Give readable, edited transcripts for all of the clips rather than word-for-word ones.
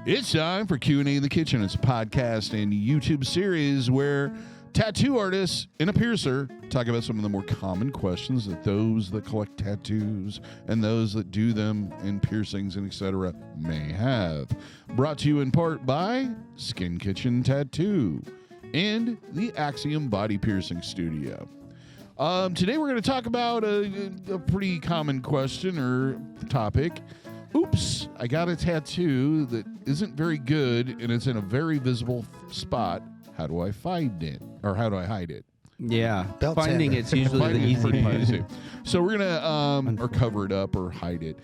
It's time for Q&A in the Kitchen. It's a podcast and YouTube series where tattoo artists and a piercer talk about some of the more common questions that those that collect tattoos and those that do them in piercings and etc. may have. Brought to you in part by Skin Kitchen Tattoo and the Axiom Body Piercing Studio. Today we're going to talk about a pretty common question or topic. Oops, I got a tattoo that isn't very good and it's in a very visible spot. How do I find it? Or how do I hide it? Yeah, Belt finding sander. it's usually the easy Pretty part. easy. So we're going to or cover it up or hide it.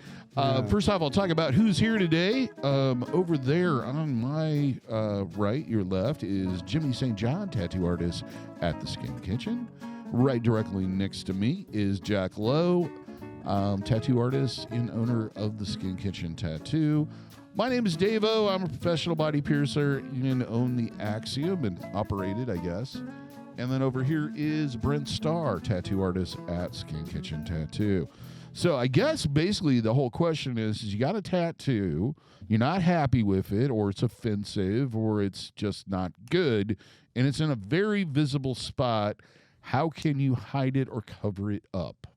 First off, I'll talk about who's here today. Over there on my right, your left, is Jimmy St. John, tattoo artist at the Skin Kitchen. Right directly next to me is Jack Lowe, tattoo artist and owner of the Skin Kitchen Tattoo. My name is DaVo. I'm a professional body piercer and own the Axiom and operate it, I guess. And then over here is Brent, Starr, tattoo artist at Skin Kitchen Tattoo. So I guess basically the whole question is you got a tattoo, you're not happy with it, or it's offensive, or it's just not good, and it's in a very visible spot. How can you hide it or cover it up?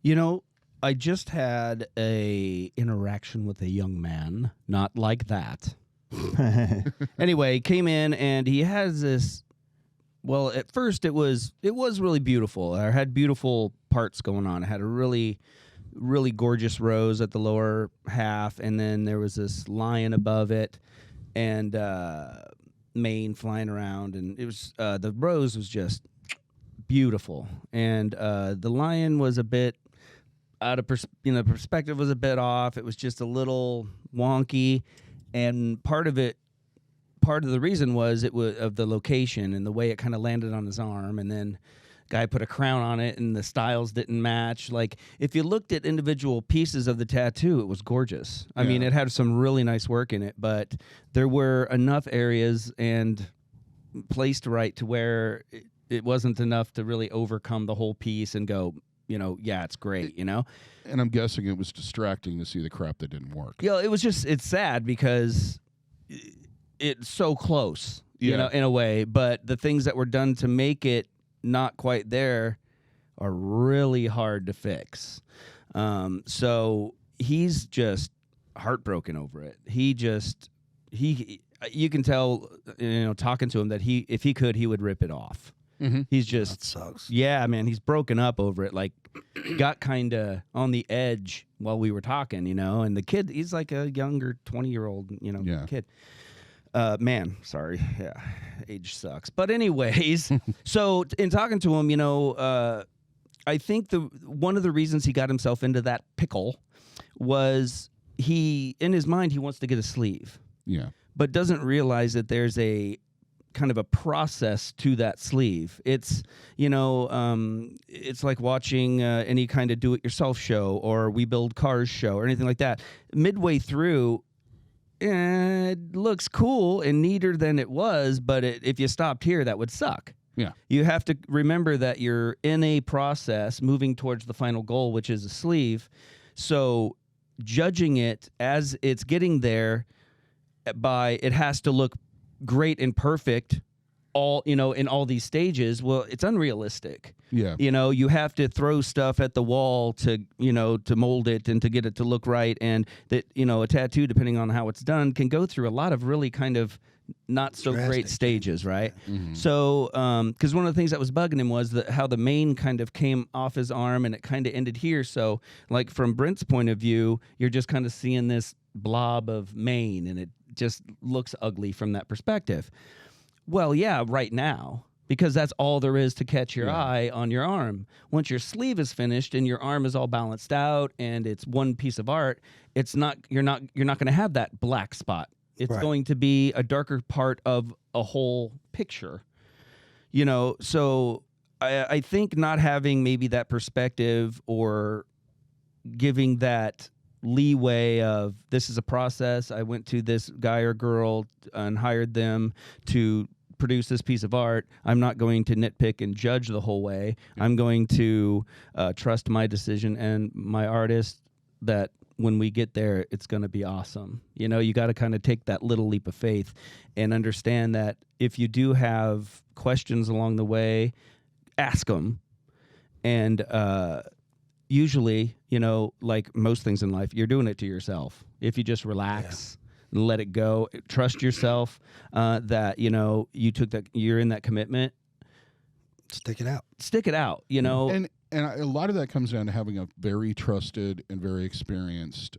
You know, I just had a interaction with a young man, not like that. Anyway, came in and he has this. Well, at first it was really beautiful. I had beautiful parts going on. I had a really gorgeous rose at the lower half, and then there was this lion above it, and mane flying around, and it was the rose was just beautiful, and the lion was a bit out of perspective was a bit off. It was just a little wonky, and part of the reason was it was of the location and the way it kind of landed on his arm, and then guy put a crown on it and the styles didn't match. Like if you looked at individual pieces of the tattoo, it was gorgeous. I mean, it had some really nice work in it, but there were enough areas and placed right to where it wasn't enough to really overcome the whole piece and go, yeah, it's great, And I'm guessing it was distracting to see the crap that didn't work. Yeah, it's sad because it's so close, in a way, but the things that were done to make it not quite there are really hard to fix. So he's just heartbroken over it. You can tell, talking to him that if he could, he would rip it off. Mm-hmm. He's just, that sucks. Yeah, man, he's broken up over it. Like, got kind of on the edge while we were talking, and the kid, he's like a younger 20-year-old, kid. Man, sorry. Yeah, age sucks. But anyways, so in talking to him, I think one of the reasons he got himself into that pickle was in his mind, he wants to get a sleeve. Yeah. But doesn't realize that there's a kind of a process to that sleeve. It's, it's like watching any kind of do-it-yourself show or We Build Cars show or anything like that. Midway through, it looks cool and neater than it was, but if you stopped here, that would suck. Yeah. You have to remember that you're in a process moving towards the final goal, which is a sleeve. So judging it as it's getting there it has to look great and perfect all in all these stages, well, it's unrealistic. Yeah. You have to throw stuff at the wall to mold it and to get it to look right, and that a tattoo, depending on how it's done, can go through a lot of really kind of not so great stages, right? Mm-hmm. So because one of the things that was bugging him was how the mane kind of came off his arm and it kind of ended here. So like from Brent's point of view, you're just kind of seeing this blob of mane and it just looks ugly from that perspective. Well, yeah, right now, because that's all there is to catch your eye on your arm. Once your sleeve is finished and your arm is all balanced out and it's one piece of art, you're not going to have that black spot. It's going to be a darker part of a whole picture. So I think not having maybe that perspective or giving that leeway of this is a process. I went to this guy or girl and hired them to produce this piece of art. I'm not going to nitpick and judge the whole way. I'm going to trust my decision and my artist that when we get there, it's going to be awesome. You know, you got to kind of take that little leap of faith and understand that if you do have questions along the way, ask them. And usually, you know, like most things in life, you're doing it to yourself. If you just relax and let it go, trust yourself that, you know, you're in that commitment. Stick it out. Stick it out, you know. And a lot of that comes down to having a very trusted and very experienced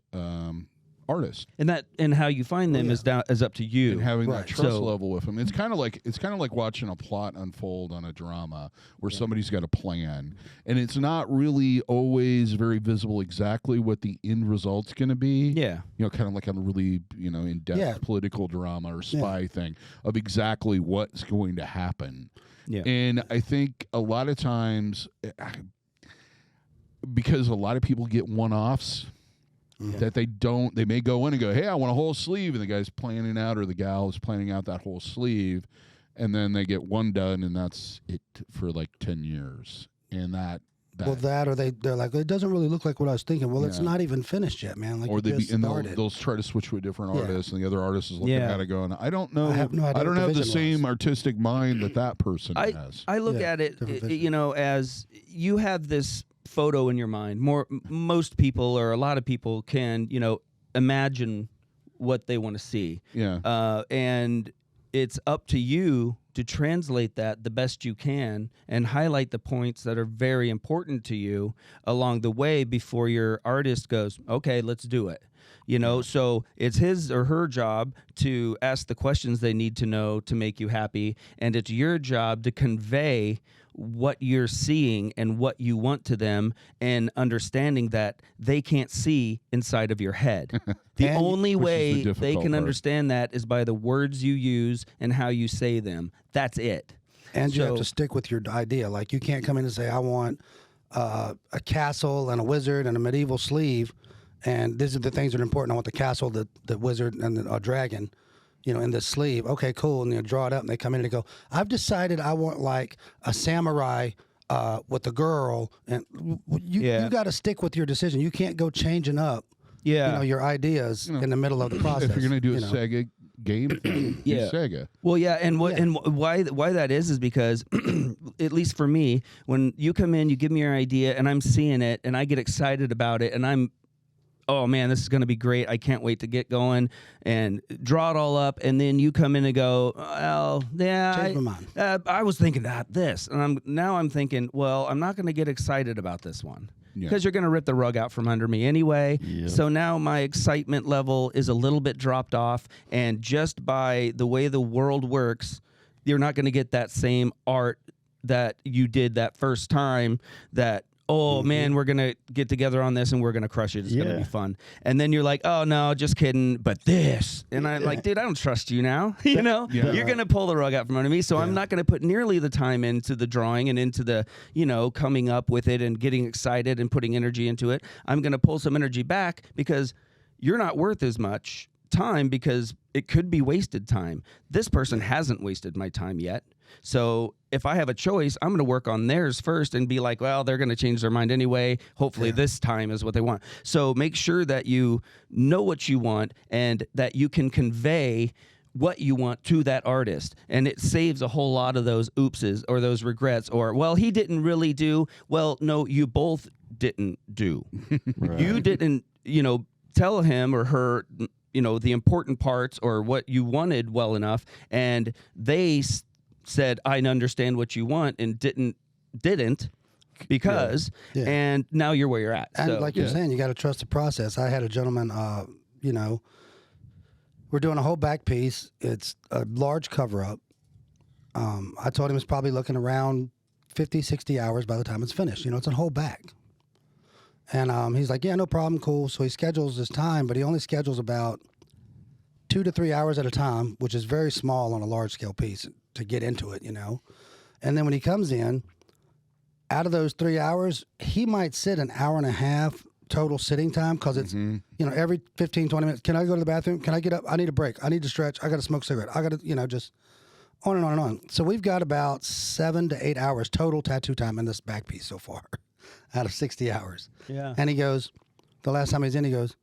artist. And how you find them is up to you. And having that trust level with them. It's kind of like watching a plot unfold on a drama where somebody's got a plan, and it's not really always very visible exactly what the end result's going to be. Yeah. You know, kind of like a really, you know, in-depth political drama or spy thing of exactly what's going to happen. Yeah. And I think a lot of times, because a lot of people get one-offs, that they may go in and go, hey, I want a whole sleeve, and the guy's planning out or the gal is planning out that whole sleeve, and then they get one done, and that's it for like 10 years. And or they're like, it doesn't really look like what I was thinking. Well, it's not even finished yet, man. Like, or they'll try to switch to a different artist, and the other artist is looking at it going, I don't know. I have no idea. I don't have the same artistic mind that person has. I look at it, you know, as you have this photo in your mind. Most people or a lot of people can, you know, imagine what they want to see. Yeah. And it's up to you to translate that the best you can and highlight the points that are very important to you along the way before your artist goes, okay, let's do it. You know, so it's his or her job to ask the questions they need to know to make you happy, and it's your job to convey what you're seeing and what you want to them, and understanding that they can't see inside of your head. The only way they can understand that is by the words you use and how you say them. That's it. And you have to stick with your idea. Like, you can't come in and say, I want a castle and a wizard and a medieval sleeve, and these are the things that are important. I want the castle, the wizard, and the dragon, you know, in this sleeve. Okay, cool. And you draw it up, and they come in and they go, I've decided I want like a samurai with a girl. And you got to stick with your decision. You can't go changing up, you know, your ideas in the middle of the process. If you're going to do a Sega game thing, Sega. Well, and why that is because, at least for me, when you come in, you give me your idea, and I'm seeing it, and I get excited about it, and I'm, oh man, this is going to be great. I can't wait to get going and draw it all up. And then you come in and go, well, change my mind. I was thinking this. And I'm thinking, well, I'm not going to get excited about this one because you're going to rip the rug out from under me anyway. Yep. So now my excitement level is a little bit dropped off. And just by the way the world works, you're not going to get that same art that you did that first time that, oh, man, we're going to get together on this and we're going to crush it. It's going to be fun. And then you're like, oh, no, just kidding, but this. And I'm like, dude, I don't trust you now. You know, you're going to pull the rug out from under me. So I'm not going to put nearly the time into the drawing and into the, you know, coming up with it and getting excited and putting energy into it. I'm going to pull some energy back because you're not worth as much time because it could be wasted time. This person hasn't wasted my time yet. So if I have a choice, I'm going to work on theirs first and be like, well, they're going to change their mind anyway. Hopefully this time is what they want. So make sure that you know what you want and that you can convey what you want to that artist. And it saves a whole lot of those oopses or those regrets or, well, he didn't really do. Well, no, you both didn't do. Right. You didn't, you know, tell him or her, you know, the important parts or what you wanted well enough. And they said, I understand what you want, and didn't because, and now you're where you're at. And like you're saying, you got to trust the process. I had a gentleman, you know, we're doing a whole back piece. It's a large cover up. I told him it's probably looking around 50, 60 hours by the time it's finished. You know, it's a whole back. And he's like, yeah, no problem, cool. So he schedules his time, but he only schedules about 2 to 3 hours at a time, which is very small on a large scale piece to get into it, you know. And then when he comes in, out of those 3 hours, he might sit an hour and a half total sitting time because it's, you know, every 15, 20 minutes. Can I go to the bathroom? Can I get up? I need a break. I need to stretch. I got to smoke a cigarette. I got to, you know, just on and on and on. So we've got about 7 to 8 hours total tattoo time in this back piece so far out of 60 hours. Yeah. And he goes, the last time he's in, he goes,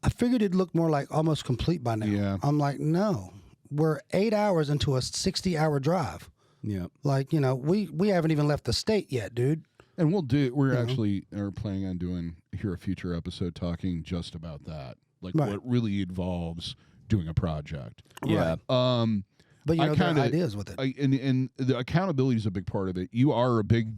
I figured it'd look more like almost complete by now. Yeah. I'm like, no, we're 8 hours into a 60-hour drive. Yeah. Like, we haven't even left the state yet, dude. And we're actually are planning on doing here a future episode talking just about that, like what really involves doing a project. Yeah. Right. But there are ideas with it. And the accountability is a big part of it. You are a big,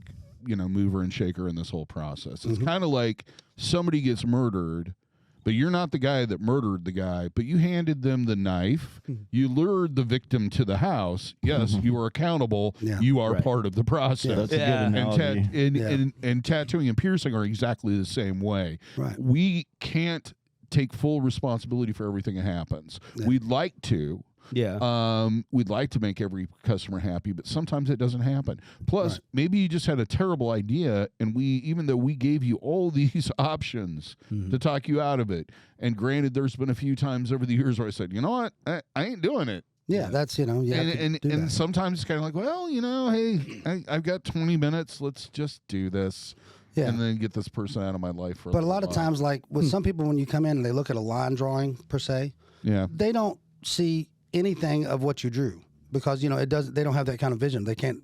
mover and shaker in this whole process. It's kind of like somebody gets murdered, but you're not the guy that murdered the guy, but you handed them the knife. You lured the victim to the house. Yes, you are accountable. Yeah. You are part of the process. Yeah, that's a good analogy. And tattooing and piercing are exactly the same way. Right. We can't take full responsibility for everything that happens. Yeah. We'd like to. Yeah. We'd like to make every customer happy, but sometimes it doesn't happen. Plus, maybe you just had a terrible idea, and even though we gave you all these options to talk you out of it, and granted, there's been a few times over the years where I said, you know what, I ain't doing it. Yeah, that's, and sometimes it's kind of like, well, hey, I've got 20 minutes. Let's just do this. Yeah. And then get this person out of my life for But a lot of times, like with some people, when you come in and they look at a line drawing per se, they don't see anything of what you drew because they don't have that kind of vision. They can't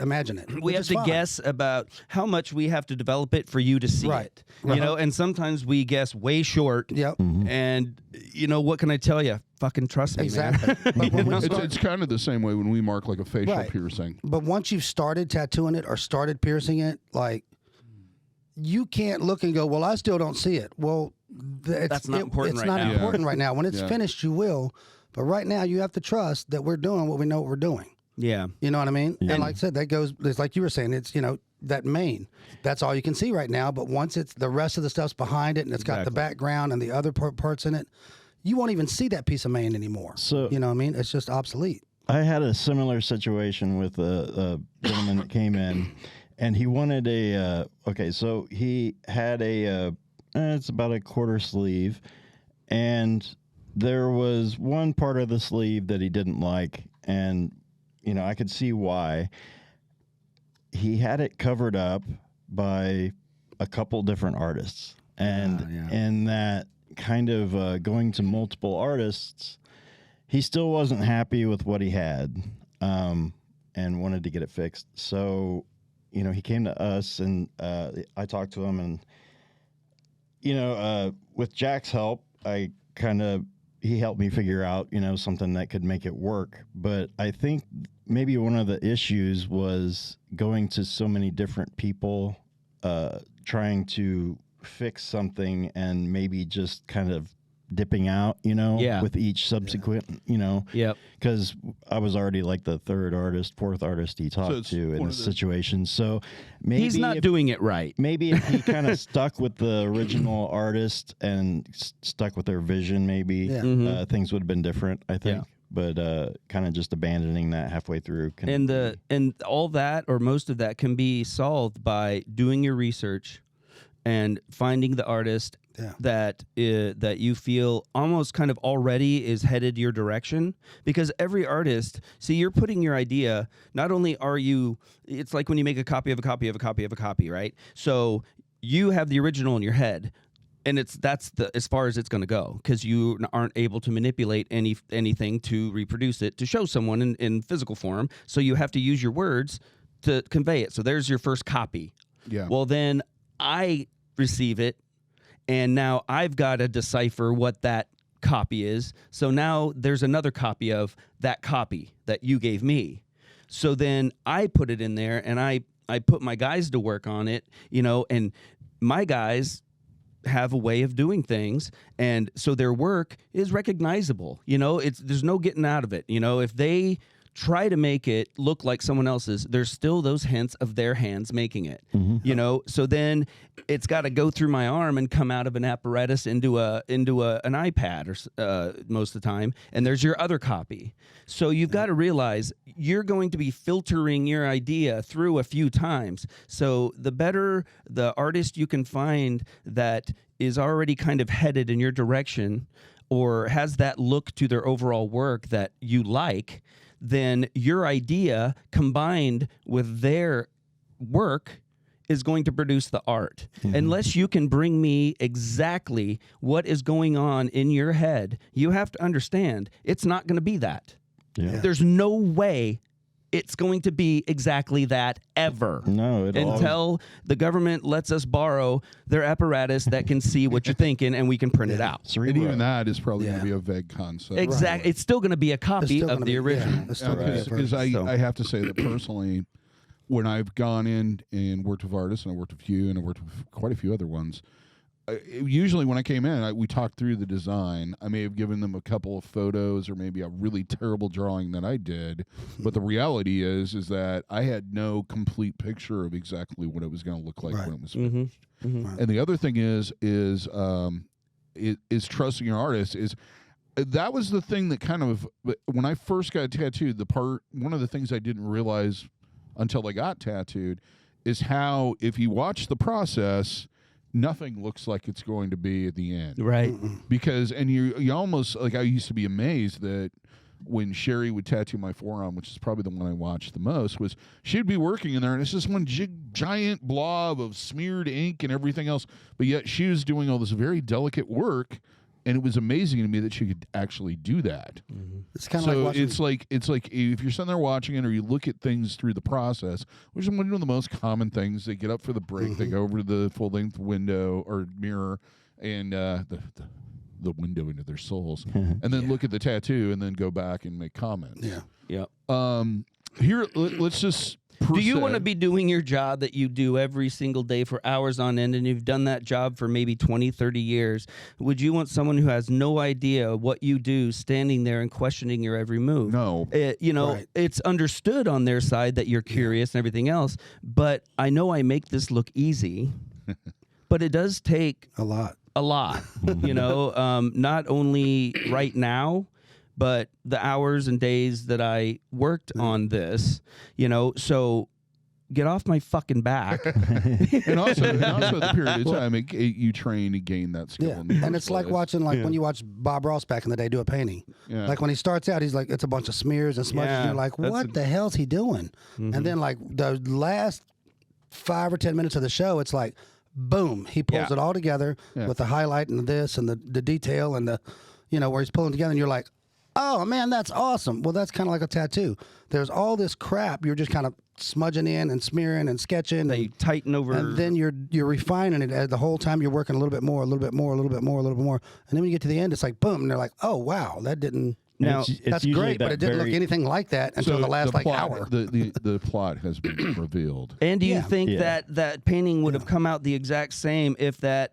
imagine it. We have to guess about how much we have to develop it for you to see it. And sometimes we guess way short. Yep. And what can I tell you? Fucking trust me, exactly. man. It's kind of the same way when we mark like a facial piercing. But once you've started tattooing it or started piercing it, like you can't look and go, well, I still don't see it. Well, that's not important it's right not now. important right now. When it's finished, you will. But right now, you have to trust that we're doing what we know what we're doing. Yeah. You know what I mean? Yeah. And like I said, it's like you were saying, it's, that main. That's all you can see right now. But once it's the rest of the stuff's behind it and it's got the background and the other parts in it, you won't even see that piece of main anymore. So, you know what I mean? It's just obsolete. I had a similar situation with a gentleman that came in, and he wanted so he had it's about a quarter sleeve, and there was one part of the sleeve that he didn't like, and, I could see why. He had it covered up by a couple different artists, and in that kind of going to multiple artists, he still wasn't happy with what he had, and wanted to get it fixed. So, he came to us, and I talked to him, and, with Jack's help, he helped me figure out, something that could make it work. But I think maybe one of the issues was going to so many different people, trying to fix something and maybe just kind of dipping out, with each subsequent, because I was already like the fourth artist he talked to in this situation. So maybe he's not doing it right. Maybe if he kind of stuck with the original artist and stuck with their vision, maybe things would have been different, I think. Yeah. But kind of just abandoning that halfway through. And all that or most of that can be solved by doing your research and finding the artist that you feel almost kind of already is headed your direction. Because every artist, you're putting your idea, not only are you, it's like when you make a copy of a copy of a copy of a copy, right? So you have the original in your head, and that's as far as it's going to go, because you aren't able to manipulate anything to reproduce it, to show someone in physical form. So you have to use your words to convey it. So there's your first copy. Yeah. Well, then I receive it, and now I've got to decipher what that copy is. So now there's another copy of that copy that you gave me. So then I put it in there, and I put my guys to work on it, and my guys have a way of doing things, and so their work is recognizable. There's no getting out of it. If they try to make it look like someone else's, there's still those hints of their hands making it. So then it's got to go through my arm and come out of an apparatus into an iPad or most of the time, and there's your other copy. So you've got to realize you're going to be filtering your idea through a few times. So the better the artist you can find that is already kind of headed in your direction or has that look to their overall work that you like, then your idea combined with their work is going to produce the art. Unless you can bring me exactly what is going on in your head, you have to understand it's not going to be that. Yeah. There's no way it's going to be exactly that ever. No, until the government lets us borrow their apparatus that can see what you're thinking and we can print it out. And even that is probably going to be a vague concept. Exactly. Right. It's still going to be a copy of the original. Because I have to say that personally, when I've gone in and worked with artists, and I worked with you, and I worked with quite a few other ones, usually when I came in, we talked through the design. I may have given them a couple of photos or maybe a really terrible drawing that I did, but the reality is that I had no complete picture of exactly what it was going to look like when it was finished. And the other thing is trusting your artist. That was the thing that kind of, when I first got tattooed, one of the things I didn't realize until I got tattooed is how, if you watch the process, nothing looks like it's going to be at the end. Right. Because, and you almost, like, I used to be amazed that when Sherry would tattoo my forearm, which is probably the one I watched the most, was she'd be working in there and it's just one giant blob of smeared ink and everything else. But yet she was doing all this very delicate work. And it was amazing to me that she could actually do that. It's kind of like watching. It's like if you're sitting there watching it, or you look at things through the process, which is one of the most common things. They get up for the break, they go over to the full length window or mirror, and the window into their souls, and then look at the tattoo, and then go back and make comments. Here, let's just. Do you want to be doing your job that you do every single day for hours on end, and you've done that job for maybe 20, 30 years? Would you want someone who has no idea what you do standing there and questioning your every move? No. It's understood on their side that you're curious and everything else, but I know I make this look easy, but it does take a lot. Not only right now, but the hours and days that I worked on this, so get off my fucking back. and also the period of time you train to gain that skill. Yeah, and it's like watching, when you watch Bob Ross back in the day do a painting. Yeah. Like when he starts out, he's like, it's a bunch of smears and smudges, and you're like, what the hell's he doing? And then like the last 5 or 10 minutes of the show, it's like, boom, he pulls it all together with the highlight and this and the detail and the, where he's pulling together, and you're like, oh, man, that's awesome. Well, that's kind of like a tattoo. There's all this crap you're just kind of smudging in and smearing and sketching. They tighten over. And then you're refining it the whole time. You're working a little bit more, a little bit more, a little bit more, a little bit more. And then when you get to the end, it's like, boom. And they're like, oh, wow, that didn't... Now, that's great, but it didn't look anything like that until the last hour. The plot has been revealed. And do you think that painting would have come out the exact same if that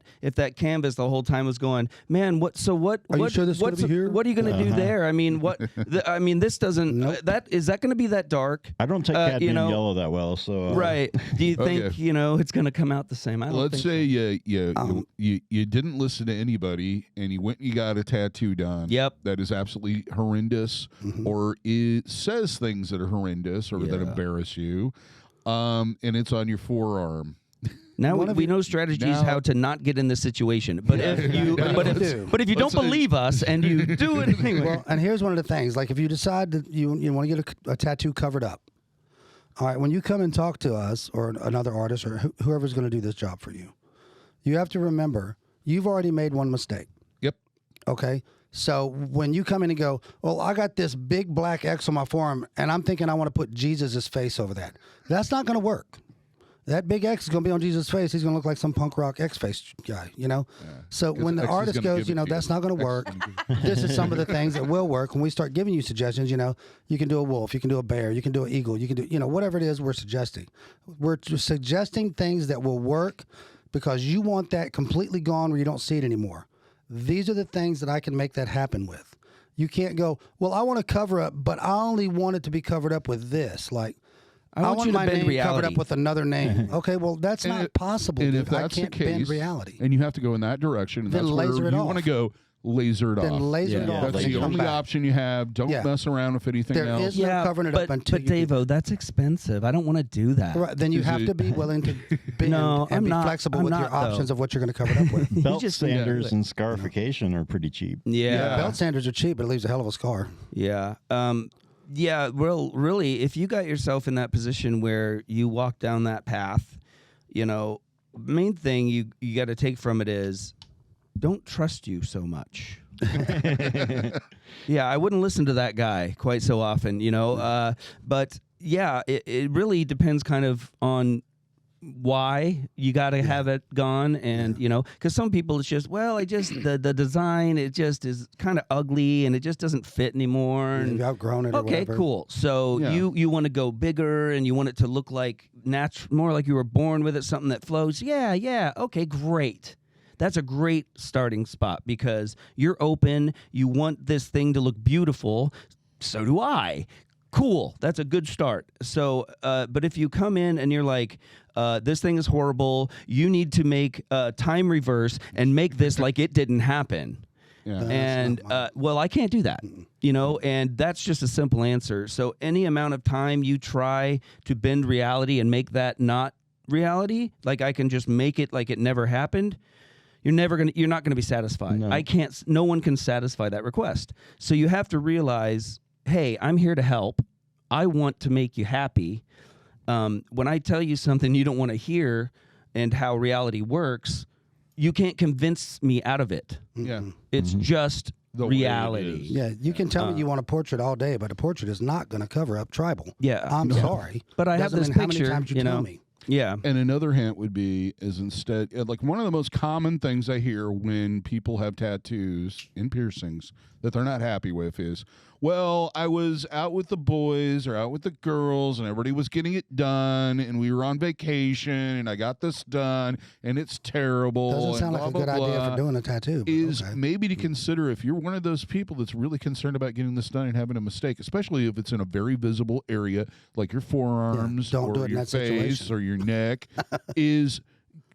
canvas the whole time was going, man? What? Are you sure this is going to be here? What are you going to do there? I mean, what? This doesn't. Nope. Is that going to be that dark? I don't take cadmium yellow that well, so right. Do you think it's going to come out the same? I don't. Let's say you didn't listen to anybody and you went and you got a tattoo done. Yep. That is absolutely horrendous, or it says things that are horrendous or that embarrass you, and it's on your forearm. Now we know strategies how to not get in this situation, but if you don't believe us and you do it anyway. Well, and here's one of the things: like if you decide that you want to get a tattoo covered up, all right, when you come and talk to us or another artist or whoever's going to do this job for you, you have to remember you've already made one mistake. Yep. Okay. So when you come in and go, well, I got this big black X on my forearm, and I'm thinking I want to put Jesus' face over that. That's not going to work. That big X is going to be on Jesus' face. He's going to look like some punk rock X-face guy, Yeah. So when the artist goes, that's not going to work. This is some of the things that will work. When we start giving you suggestions, you can do a wolf, you can do a bear, you can do an eagle, you can do, whatever it is we're suggesting. We're suggesting things that will work because you want that completely gone where you don't see it anymore. These are the things that I can make that happen with. You can't go, well, I want to cover up, but I only want it to be covered up with this. Like, I want my name covered up with another name. Okay, well, that's not possible. And dude. if that's I can't the case, bend reality. And you have to go in that direction, and then that's laser where it you off. want to go. Laser it off. Then laser it off. That's the only option you have. Don't mess around with anything else. There is no covering it up until But DaVo, that's expensive. I don't want to do that. Right, then you have to be willing to bend and be flexible with your options of what you're going to cover it up with. Belt sanders and scarification are pretty cheap. Yeah. Belt sanders are cheap, but it leaves a hell of a scar. Yeah. Well, really, if you got yourself in that position where you walk down that path, main thing you got to take from it is don't trust you so much. Yeah, I wouldn't listen to that guy quite so often, but yeah, it really depends kind of on why you got to have it gone, and because some people it's just the design, it just is kind of ugly and it just doesn't fit anymore, and you've outgrown it or okay, whatever. cool. So you want to go bigger and you want it to look like more like you were born with it, something that flows. Yeah, okay, great. That's a great starting spot because you're open, you want this thing to look beautiful, so do I. Cool, that's a good start. So, but if you come in and you're like, this thing is horrible, you need to make time reverse and make this like it didn't happen. Yeah. And, I can't do that, and that's just a simple answer. So any amount of time you try to bend reality and make that not reality, like I can just make it like it never happened, you're not gonna be satisfied. No. No one can satisfy that request. So you have to realize, hey, I'm here to help. I want to make you happy. When I tell you something you don't want to hear and how reality works, you can't convince me out of it. Yeah. It's just The way it reality. is. Yeah, you can tell me you want a portrait all day, but a portrait is not going to cover up tribal. Yeah. I'm sorry. But I have Doesn't this mean how picture, many times you tell me. Yeah. And another hint would be is instead like one of the most common things I hear when people have tattoos and piercings that they're not happy with is, well, I was out with the boys or out with the girls and everybody was getting it done and we were on vacation and I got this done and it's terrible. Doesn't sound and like a blah, good blah, idea blah. for doing a tattoo. but Is okay. maybe to consider if you're one of those people that's really concerned about getting this done and having a mistake, especially if it's in a very visible area like your forearms don't do or it in your that face situation. or your neck, is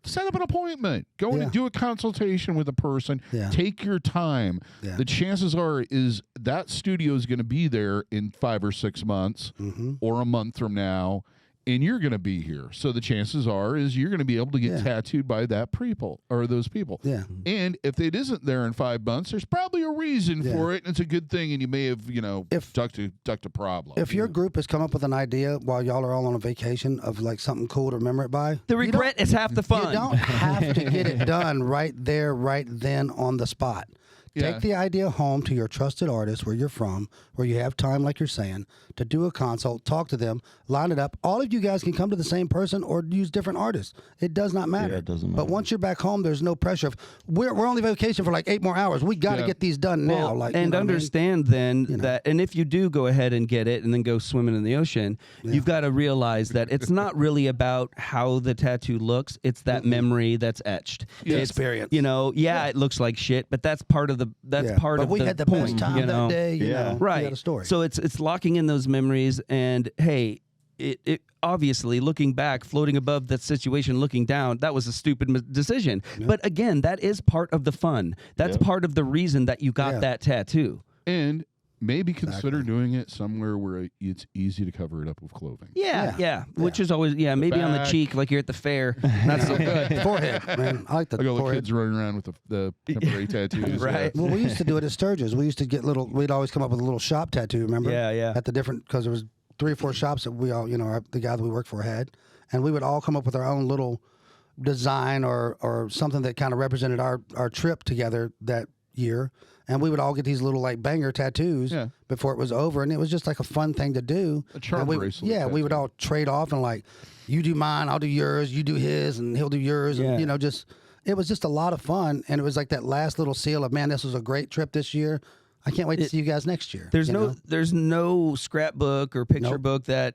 set up an appointment. Go in and do a consultation with a person. Yeah. Take your time. Yeah. The chances are is that studio is going to be there in 5 or 6 months or a month from now. And you're going to be here. So the chances are is you're going to be able to get tattooed by that people or those people. Yeah. And if it isn't there in 5 months, there's probably a reason for it. And it's a good thing. And you may have, ducked a problem. If your group has come up with an idea while y'all are all on a vacation of like something cool to remember it by, The regret is half the fun. you don't have to get it done right there, right then on the spot. Yeah. Take the idea home to your trusted artist where you're from, where you have time, like you're saying, to do a consult, talk to them, line it up. All of you guys can come to the same person or use different artists. It does not matter. Yeah, it doesn't But matter. once you're back home, there's no pressure of we're only vacation for like 8 more hours. We got to get these done now. Well, Like, and you know what I mean? understand then that, and if you do go ahead and get it and then go swimming in the ocean, you've got to realize that it's not really about how the tattoo looks. It's that memory that's etched. The It's, experience. it looks like shit, but that's part of the part but of we the had the point. best time that day. You know, we Right. had a story. So it's locking in those memories, and hey, it obviously looking back, floating above that situation, looking down, that was a stupid decision. But again, that is part of the fun. That's part of the reason that you got that tattoo. And maybe consider doing it somewhere where it's easy to cover it up with clothing. Yeah. Which is always maybe on the back. cheek, like you're at the fair. Not so good. Forehead, man. I like the Like all the forehead. kids running around with the temporary tattoos. Right. Well, we used to do it at Sturgis. We used to get we'd always come up with a little shop tattoo, remember? Yeah. At the different, because there was 3 or 4 shops that we all, the guy that we worked for had. And we would all come up with our own little design or something that kind of represented our trip together that year. And we would all get these little like banger tattoos before it was over. And it was just like a fun thing to do. A charm And bracelet Yeah, we would tattoo. all trade off and like, you do mine, I'll do yours, you do his, and he'll do yours. Yeah. And, it was just a lot of fun. And it was like that last little seal of, man, this was a great trip this year. I can't wait to see you guys next year. There's you there's no scrapbook or picture book that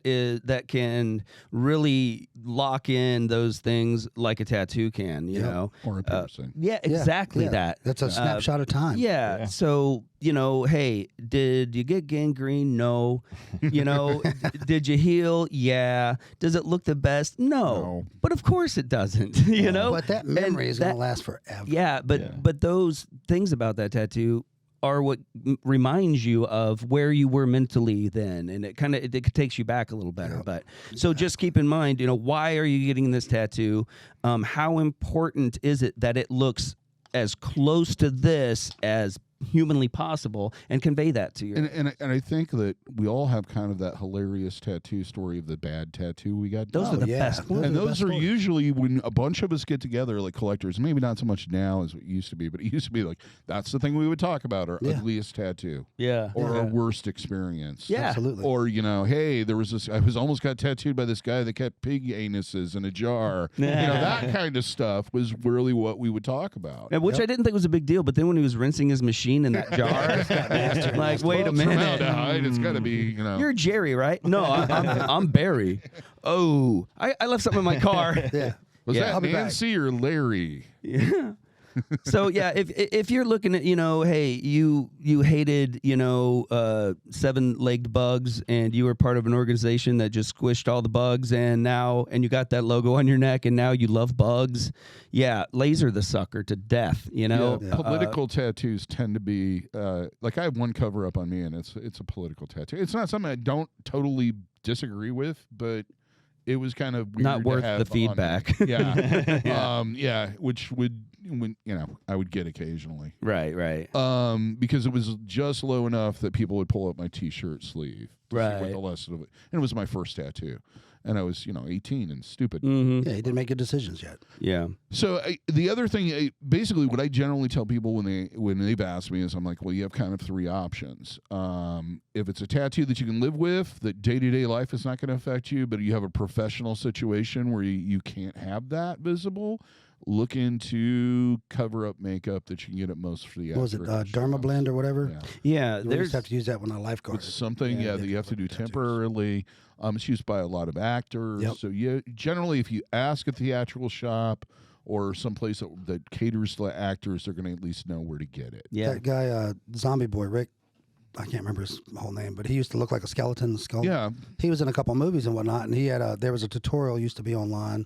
can really lock in those things like a tattoo can, you know. Or a piercing. Yeah, exactly Yeah. that. That's a snapshot of time. Yeah. So, hey, did you get gangrene? No. Did you heal? Yeah. Does it look the best? No. But of course it doesn't, But that memory is going to last forever. Yeah, but those things about that tattoo are what reminds you of where you were mentally then, and it kind of it takes you back a little better. But so just keep in mind, why are you getting this tattoo? How important is it that it looks as close to this as humanly possible and convey that to you. And I think that we all have kind of that hilarious tattoo story of the bad tattoo we got. Those are the best ones. And the those best are stories. usually when a bunch of us get together, like collectors, maybe not so much now as it used to be, but it used to be like, that's the thing we would talk about, our ugliest tattoo. Yeah. Or our worst experience. Yeah. Absolutely. Or, hey, there was this, I was almost got tattooed by this guy that kept pig anuses in a jar. That kind of stuff was really what we would talk about. And which I didn't think was a big deal, but then when he was rinsing his machine in that jar, like, wait a minute. Formaldehyde, it's got to be, You're Jerry, right? No, I'm Barry. Oh, I left something in my car. Yeah. Was I'll that be back. Nancy or Larry? Yeah. So yeah, if you're looking at, hey, you hated, 7-legged bugs and you were part of an organization that just squished all the bugs and you got that logo on your neck and now you love bugs. Yeah, laser the sucker to death, Political tattoos tend to be like I have one cover up on me and it's a political tattoo. It's not something I don't totally disagree with, but it was kind of weird not worth to have the feedback. Yeah. Which would I would get occasionally. Right. Because it was just low enough that people would pull up my t-shirt sleeve to see what the lesson of it. And it was my first tattoo. And I was, 18 and stupid. Mm-hmm. Yeah, he didn't make good decisions yet. Yeah. So the other thing, basically, what I generally tell people when they've asked me is, I'm like, well, you have kind of three options. If it's a tattoo that you can live with, that day-to-day life is not going to affect you, but you have a professional situation where you can't have that visible, look into cover-up makeup that you can get at most for the. What was it, Derma Blend or whatever? Yeah, You just have to use that when a lifeguard. It's something, that you have to do temporarily. It's used by a lot of actors. Yep. So generally, if you ask a theatrical shop or someplace that caters to actors, they're going to at least know where to get it. Yeah. That guy, Zombie Boy, Rick, I can't remember his whole name, but he used to look like a skeleton skull. Yeah. He was in a couple movies and whatnot, and he had there was a tutorial used to be online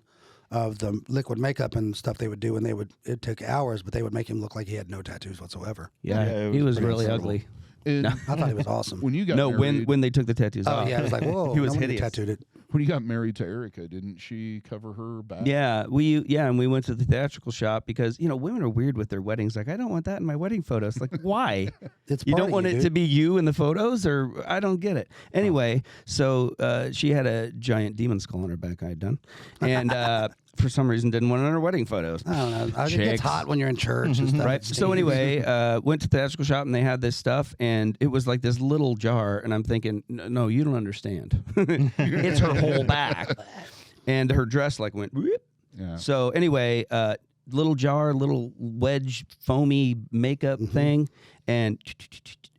of the liquid makeup and stuff they would do, and it took hours, but they would make him look like he had no tattoos whatsoever. Yeah, he was really ugly. And I thought he was awesome. when you got No, married, when they took the tattoos Oh off. yeah, I was like, whoa, He was no wonder you hideous. tattooed it. when you got married to Erica, didn't she cover her back? Yeah, and we went to the theatrical shop because women are weird with their weddings. Like, I don't want that in my wedding photos. Like, why? It's You part don't of want it dude. to be you in the photos, or I don't get it. Anyway, so she had a giant demon skull on her back. I had done, and for some reason didn't want it on her wedding photos. I don't know. It Chicks. gets hot when you're in church and stuff. Right. So anyway, went to the theatrical shop and they had this stuff, and it was like this little jar, and I'm thinking, no, you don't understand. It's her whole back, and her dress like went. Whoop. Yeah. So anyway, little jar, little wedge, foamy makeup thing, and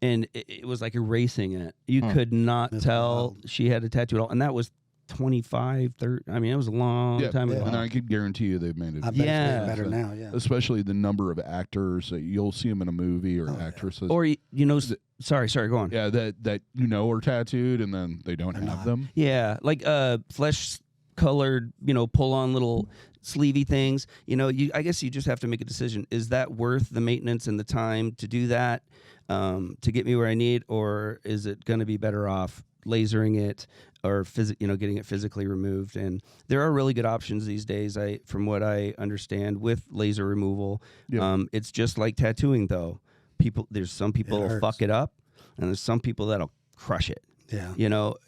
it was like erasing it. You could not That's tell wild. she had a tattoo at all, and that was 25, 30. I mean, it was a long time ago. And I could guarantee you they've made it. I bet it's Yeah. getting better now. Yeah. Especially the number of actors that you'll see them in a movie or actresses. Or sorry, go on. Yeah, that are tattooed and then they don't have them. Yeah, like flesh colored, pull on little sleevey things. I guess you just have to make a decision. Is that worth the maintenance and the time to do that to get me where I need, or is it going to be better off lasering it or getting it physically removed? And there are really good options these days. From what I understand, with laser removal. Yeah. It's just like tattooing, though. There's some people It that'll hurts. fuck it up, and there's some people that'll crush it. Yeah.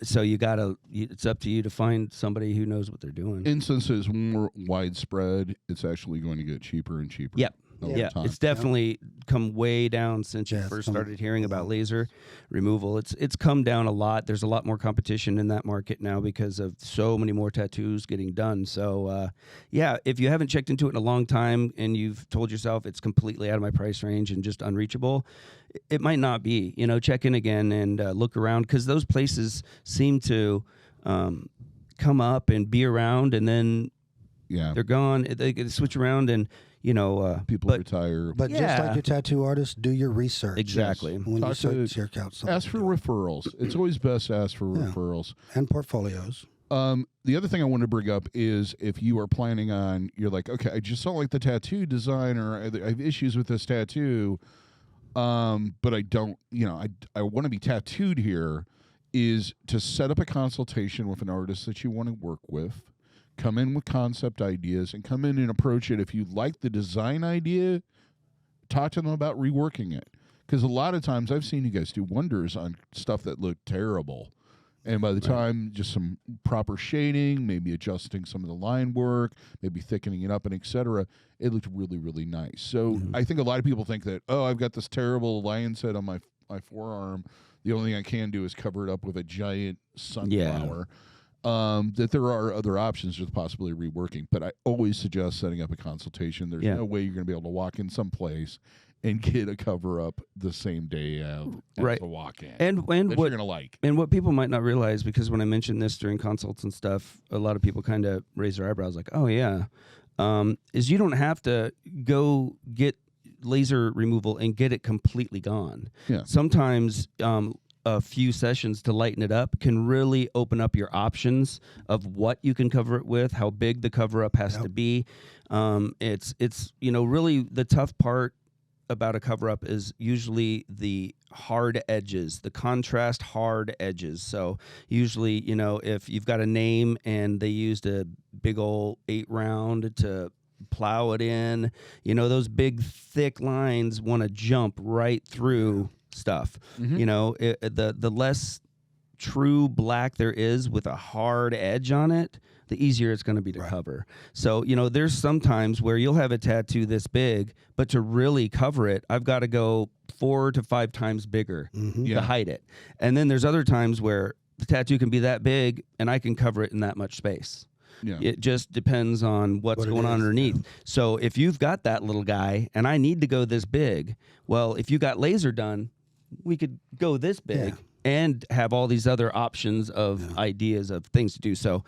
So it's up to you to find somebody who knows what they're doing. And since it's more widespread, it's actually going to get cheaper and cheaper. Yep. over Yeah, time. it's definitely come way down since you Yeah, it's first come started hearing about along. laser removal. It's come down a lot. There's a lot more competition in that market now because of so many more tattoos getting done. So, if you haven't checked into it in a long time and you've told yourself it's completely out of my price range and just unreachable, it might not be. Check in again and look around, because those places seem to come up and be around, and then they're gone. They switch around, and people retire. But just Yeah. like your tattoo artist, do your research. Exactly. When Talk you to- search out something. Ask for referrals. It's always best to ask for Yeah. referrals. And portfolios. The other thing I want to bring up is if you are planning on, you're like, okay, I just don't like the tattoo design, or I have issues with this tattoo, but I don't, I want to be tattooed here, is to set up a consultation with an artist that you want to work with. Come in with concept ideas and come in and approach it. If you like the design idea, talk to them about reworking it. Because a lot of times I've seen you guys do wonders on stuff that looked terrible. And by the time just some proper shading, maybe adjusting some of the line work, maybe thickening it up and et cetera, it looked really, really nice. So I think a lot of people think that, oh, I've got this terrible lion's head on my forearm. The only thing I can do is cover it up with a giant sunflower. That there are other options with possibly reworking. But I always suggest setting up a consultation. There's no way you're going to be able to walk in someplace and get a cover up the same day as the walk-in. And what you're gonna like. And what people might not realize, because when I mentioned this during consults and stuff, a lot of people kind of raise their eyebrows like, oh yeah, is you don't have to go get laser removal and get it completely gone. Yeah. Sometimes a few sessions to lighten it up can really open up your options of what you can cover it with, how big the cover up has to be. It's really the tough part about a cover-up is usually the hard edges, the contrast hard edges. So usually, if you've got a name and they used a big old 8-round to plow it in, those big thick lines want to jump right through stuff. The less true black there is with a hard edge on it, the easier it's going to be to cover. So, there's some times where you'll have a tattoo this big, but to really cover it, I've got to go 4 to 5 times bigger to hide it. And then there's other times where the tattoo can be that big and I can cover it in that much space. Yeah. It just depends on what's going on underneath. Yeah. So if you've got that little guy and I need to go this big, well, if you got laser done, we could go this big and have all these other options of ideas of things to do. So,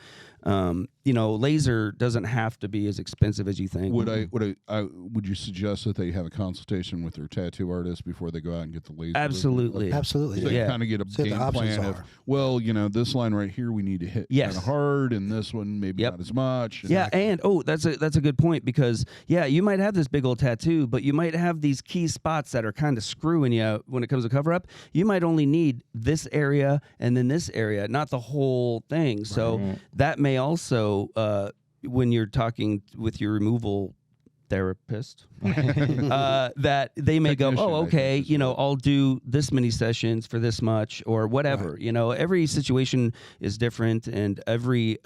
laser doesn't have to be as expensive as you think. Would you suggest that they have a consultation with their tattoo artist before they go out and get the laser? Absolutely. Absolutely. So you kind of get a game plan of, this line right here we need to hit kind of hard, and this one maybe not as much. And that's a good point, because you might have this big old tattoo, but you might have these key spots that are kind of screwing you when it comes to cover up. You might only need this area and then this area, not the whole thing. So that may also, when you're talking with your removal therapist, that they may go, oh, okay, I'll do this many sessions for this much or whatever. Every situation is different, and every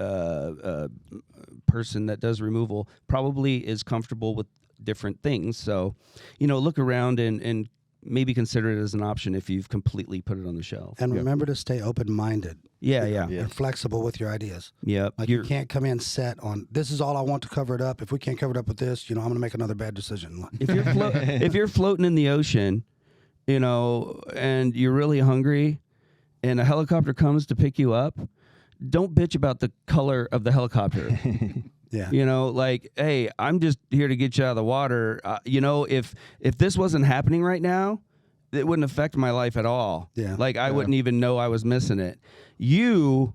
person that does removal probably is comfortable with different things. So, look around and maybe consider it as an option if you've completely put it on the shelf. And remember to stay open-minded. And flexible with your ideas. Like you can't come in set on, this is all I want to cover it up. If we can't cover it up with this, I'm going to make another bad decision. If you're floating in the ocean, and you're really hungry and a helicopter comes to pick you up, don't bitch about the color of the helicopter. Hey, I'm just here to get you out of the water. If this wasn't happening right now, it wouldn't affect my life at all. I wouldn't even know I was missing it. You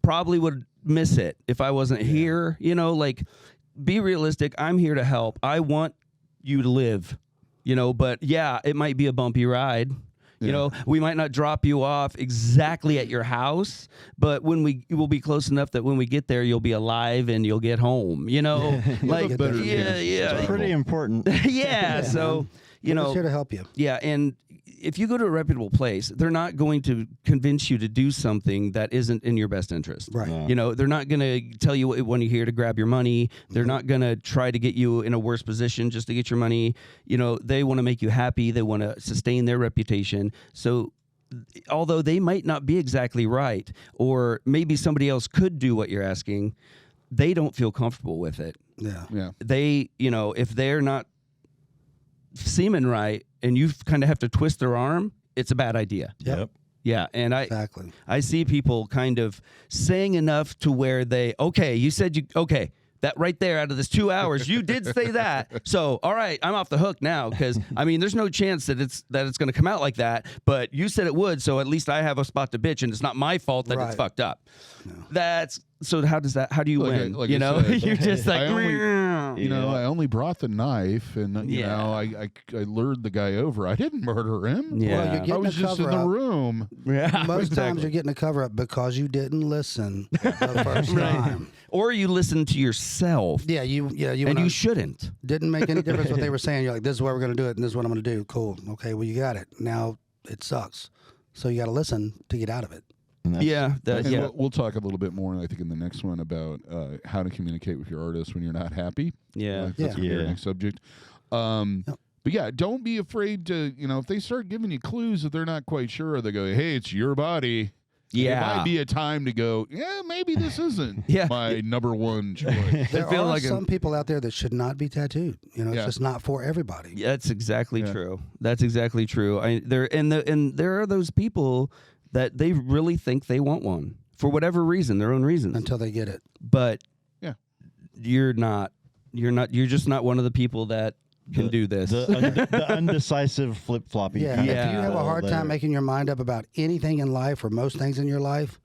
probably would miss it if I wasn't here. Be realistic. I'm here to help. I want you to live, but it might be a bumpy ride. We might not drop you off exactly at your house, but we'll be close enough that when we get there, you'll be alive and you'll get home. It's pretty important. So we're here to help you. And if you go to a reputable place, they're not going to convince you to do something that isn't in your best interest. Right. They're not going to tell you when you're here to grab your money. They're not going to try to get you in a worse position just to get your money. They want to make you happy. They want to sustain their reputation. So although they might not be exactly right, or maybe somebody else could do what you're asking, they don't feel comfortable with it. They, if they're not seeming right and you kind of have to twist their arm, it's a bad idea. And I see people kind of saying enough to where you said that right there out of this 2 hours, you did say that. So, all right, I'm off the hook now, because there's no chance that it's going to come out like that, but you said it would, so at least I have a spot to bitch, and it's not my fault that it's fucked up. so how do you win? Like you I know, said, you're just like, I only, "Meow." I only brought the knife, and you know, I lured the guy over. I didn't murder him. Yeah. Well, you're I getting was a just in the cover-up. room. Yeah, Most times exactly. you're getting a cover up because you didn't listen the first time. Or you listen to yourself, Yeah, you and went you on- shouldn't. didn't make any difference what they were saying. You're like, this is where we're going to do it, and this is what I'm going to do. Cool. Okay, well, you got it. Now it sucks. So you got to listen to get out of it. And that's- Yeah, And yeah, we'll talk a little bit more, I think, in the next one about how to communicate with your artist when you're not happy. yeah. That's gonna be our Yeah. next subject. But yeah, don't be afraid to, if they start giving you clues that they're not quite sure, they go, hey, it's your body. Yeah. It might be a time to go, yeah, maybe this isn't Yeah. my number one choice. There feel are like some people out there that should not be tattooed. You know, it's Yeah. just not for everybody. Yeah, that's exactly Yeah. true. That's exactly true. There are those people that they really think they want one for whatever reason, their own reasons. Until they get it. But Yeah. you're just not one of the people that can do this. The undecisive flip floppy. Yeah. If you have a hard there. time making your mind up about anything in life or most things in your life,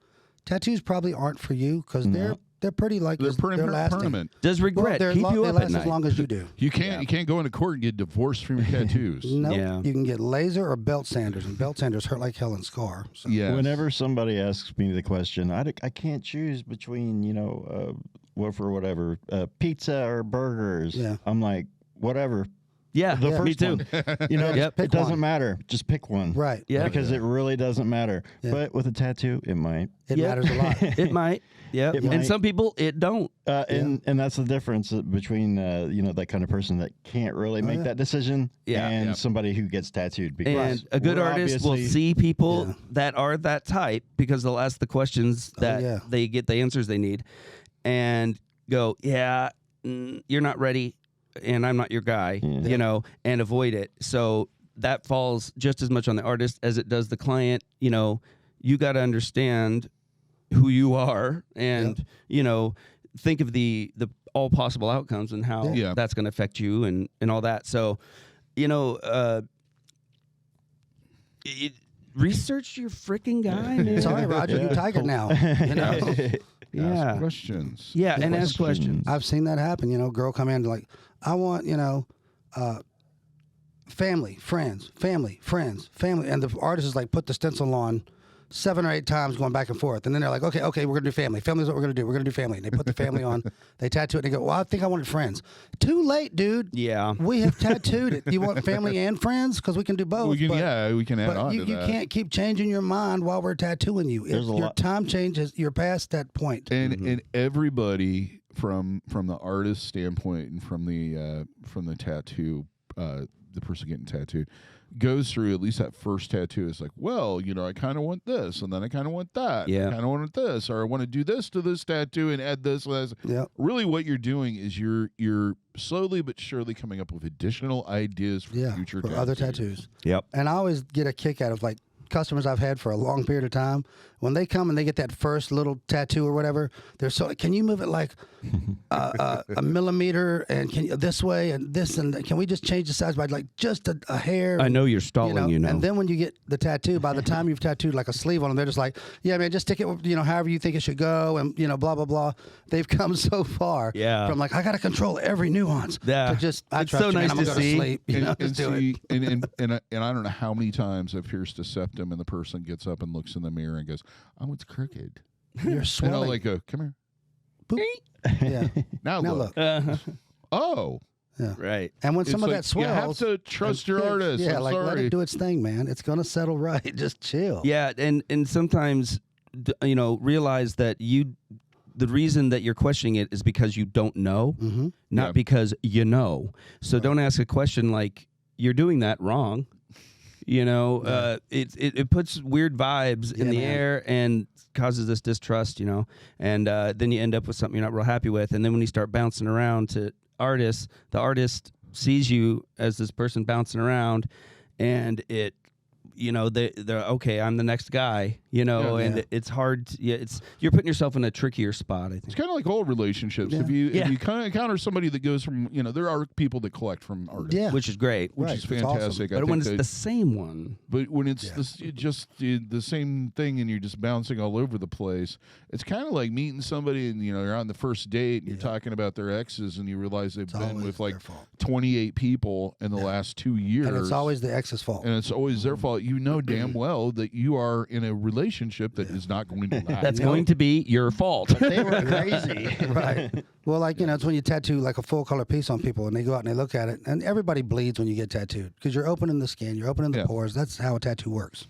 tattoos probably aren't for you because they're pretty like They're they're lasting. permanent. Does Well, regret they're keep you they up last at night? as long as you do. You can't go into court and get divorced from your tattoos. Nope. Yeah. You can get laser or belt sanders, and belt sanders hurt like hell and scar. So. Yeah. Whenever somebody asks me the question, I can't choose between, whatever, pizza or burgers. Yeah. I'm like, whatever. Yeah, The me first too. one. You know, Yep. it doesn't one. matter. Just pick one. Right. Yeah. Because it really doesn't matter. Yeah. But with a tattoo, it might. It Yeah. matters a lot. It might. Yeah. It And might. some people it don't. And that's the difference between that kind of person that can't really make that decision Yeah. and Yeah. somebody who gets tattooed. Because And a good we're artist will obviously- see people Yeah. that are that type because they'll ask the questions that yeah. they get the answers they need and go, yeah, you're not ready and I'm not your guy, and avoid it. So that falls just as much on the artist as it does the client. You got to understand who you are and, think of the all possible outcomes and how Yeah. that's going to affect you and all that. So, research your freaking guy, man. Sorry, Roger, you tiger now. You know? Yeah. Ask questions. Yeah, and ask questions. I've seen that happen. Girl come in like, I want, family, friends, family, friends, family. And the artist is like, put the stencil on 7 or 8 times going back and forth. And then they're like, okay, we're going to do family. Family's what we're going to do. We're going to do family. And they put the family on. They tattoo it. And they go, well, I think I wanted friends. Too late, dude. Yeah. We have tattooed it. You want family and friends? Because we can do both. We can add But on you, to you that. can't keep changing your mind while we're tattooing you. If There's a your lot- time changes, you're past that point. And everybody from the artist standpoint and from the tattoo, the person getting tattooed goes through at least that first tattoo. It's like, well, I kind of want this, and then I kind of want that. Yeah. I kind of want this, or I want to do this to this tattoo and add this. Yep. Really, what you're doing is you're slowly but surely coming up with additional ideas for future for other tattoos. Yep. And I always get a kick out of like customers I've had for a long period of time. When they come and they get that first little tattoo or whatever, they're so, can you move it like a millimeter and can you this way and this and can we just change the size by like just a hair? I know you're stalling, And then when you get the tattoo, by the time you've tattooed like a sleeve on them, they're just like, yeah, man, just stick it, however you think it should go, and blah blah blah. They've come so far. Yeah. From like I got to control every nuance. Yeah. To just I It's trust so you, man, nice I'm to gonna go see. to sleep. And Just do it. see, and I don't know how many times I've pierced a septum and the person gets up and looks in the mirror and goes, "Oh, it's crooked." You're And I'll swelling. like go, "Come here." Boop. Yeah. Now Now look. look. Oh, right. And when It's some of like, that swells, you have to trust your artist. Yeah, I'm like let sorry. it do its thing, man. It's gonna settle right. Just chill. Yeah, and sometimes realize that the reason that you're questioning it is because you don't know, Mm-hmm. not Yeah. because you know. So don't ask a question like you're doing that wrong. It puts weird vibes in Yeah, the man. air and causes this distrust, and then you end up with something you're not real happy with. And then when you start bouncing around to artists, the artist sees you as this person bouncing around, and they're okay, I'm the next guy, and it's hard. You're putting yourself in a trickier spot. I It's think. kind of like all relationships. Yeah. If you kind of encounter somebody that goes from, there are people that collect from artists, Yeah. Which is great. which Right, is it's awesome. fantastic. But when it's the same one, But when it's just the same thing and you're just bouncing all over the place, it's kind of like meeting somebody and you're on the first date and you're talking about their exes and you realize they've been always with like their fault. 28 people in the last 2 years. And it's always the ex's fault. And it's always their fault. You know damn well that you are in a relationship that is not going to last. that's going to be your fault. They were crazy. Right. Well, it's when you tattoo like a full color piece on people and they go out and they look at it, and everybody bleeds when you get tattooed because you're opening the skin, you're opening the pores. That's how a tattoo works.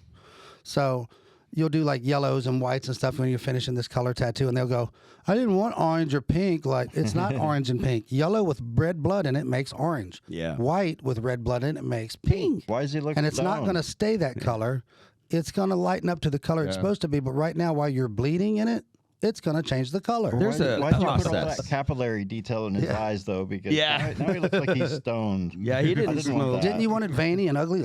So you'll do like yellows and whites and stuff when you're finishing this color tattoo, and they'll go, I didn't want orange or pink. Like, it's not orange and pink. Yellow with red blood in it makes orange. Yeah. White with red blood in it makes pink. Why is he looking And it's not going to stay that color. It's going to lighten up to the color it's supposed to be. But right now, while you're bleeding in it, it's going to change the color. There's a Why did you put all process. that capillary detail in his eyes, though? Because Yeah. now he looks like he's stoned. Yeah, he didn't I didn't want smoke. that. Didn't you want it veiny and ugly?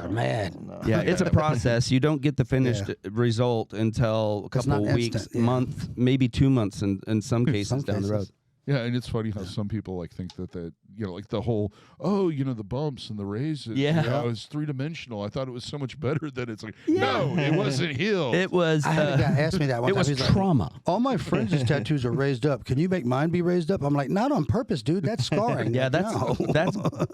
Man. Yeah, it's a process. You don't get the finished result until a couple not of weeks, instant, yeah. month, maybe 2 months in some cases Some down the road. cases. Yeah, and it's funny how some people like think that like the whole the bumps and the raises. Yeah. It's 3-dimensional. I thought it was so much better that it's like no, it wasn't healed. It was. I had a guy ask me that one It time. was He's like, trauma. all my friends' tattoos are raised up. Can you make mine be raised up? I'm like, not on purpose, dude. That's scarring. Yeah, No.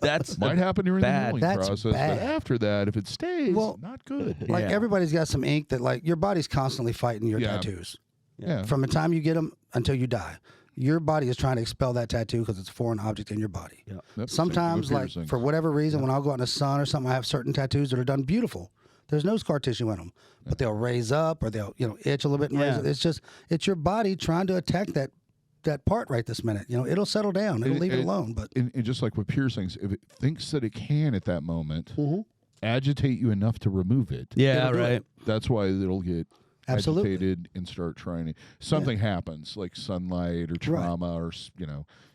that's Might happen during bad. the healing That's process, bad. but after that, if it stays, Well, not good. Like Yeah. everybody's got some ink that like your body's constantly fighting your Yeah. tattoos. Yeah. From the time you get them until you die. Your body is trying to expel that tattoo because it's a foreign object in your body. Yeah. Yep, same thing Sometimes, with like piercings. for whatever reason, when I'll go out in the sun or something, I have certain tattoos that are done beautiful. There's no scar tissue in them, but they'll raise up or they'll itch a little bit and raise Yeah. up. It's your body trying to attack that part right this minute. It'll settle down. It'll leave it alone. But and just like with piercings, if it thinks that it can at that moment agitate you enough to remove it, Yeah, It'll do right. it. that's why it'll get Absolutely. agitated and start trying to. Something happens like sunlight or trauma or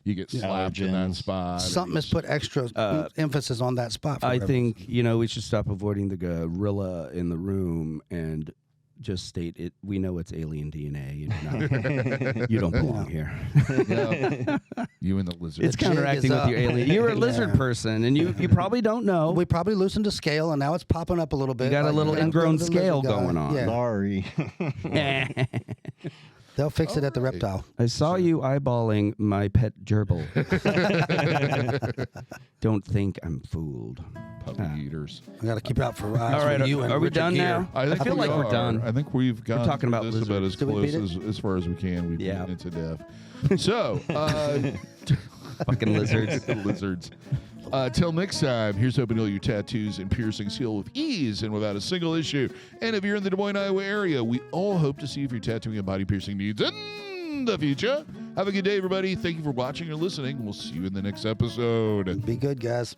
you get slapped in that Allergens. spot. or something you has put extra emphasis on that spot. For I whatever think we should stop avoiding the gorilla in the room and just state it. We know it's alien DNA. You don't belong here. Yeah. You and the lizard. It's counteracting with up. your alien. You're a lizard Yeah. person, and you probably don't know. we probably loosened the scale, and now it's popping up a little bit. You got a little yeah, ingrown the scale lizard guy. going on. Yeah, Sorry. they'll fix it at the reptile. I saw you eyeballing my pet gerbil. Don't think I'm fooled. Puppy eaters. I got to keep out for All right, you and are we Richard done Gere. now? I think feel we like we're are. done. I think we've got talking about this about as Did we close beat as far as we can. We've Yeah. beaten it to death. So, Fucking lizards. the lizards. Till next time, here's hoping all your tattoos and piercings heal with ease and without a single issue. And if you're in the Des Moines, Iowa area, we all hope to see if you're tattooing and body piercing needs in the future. Have a good day, everybody. Thank you for watching or listening. We'll see you in the next episode. Be good, guys.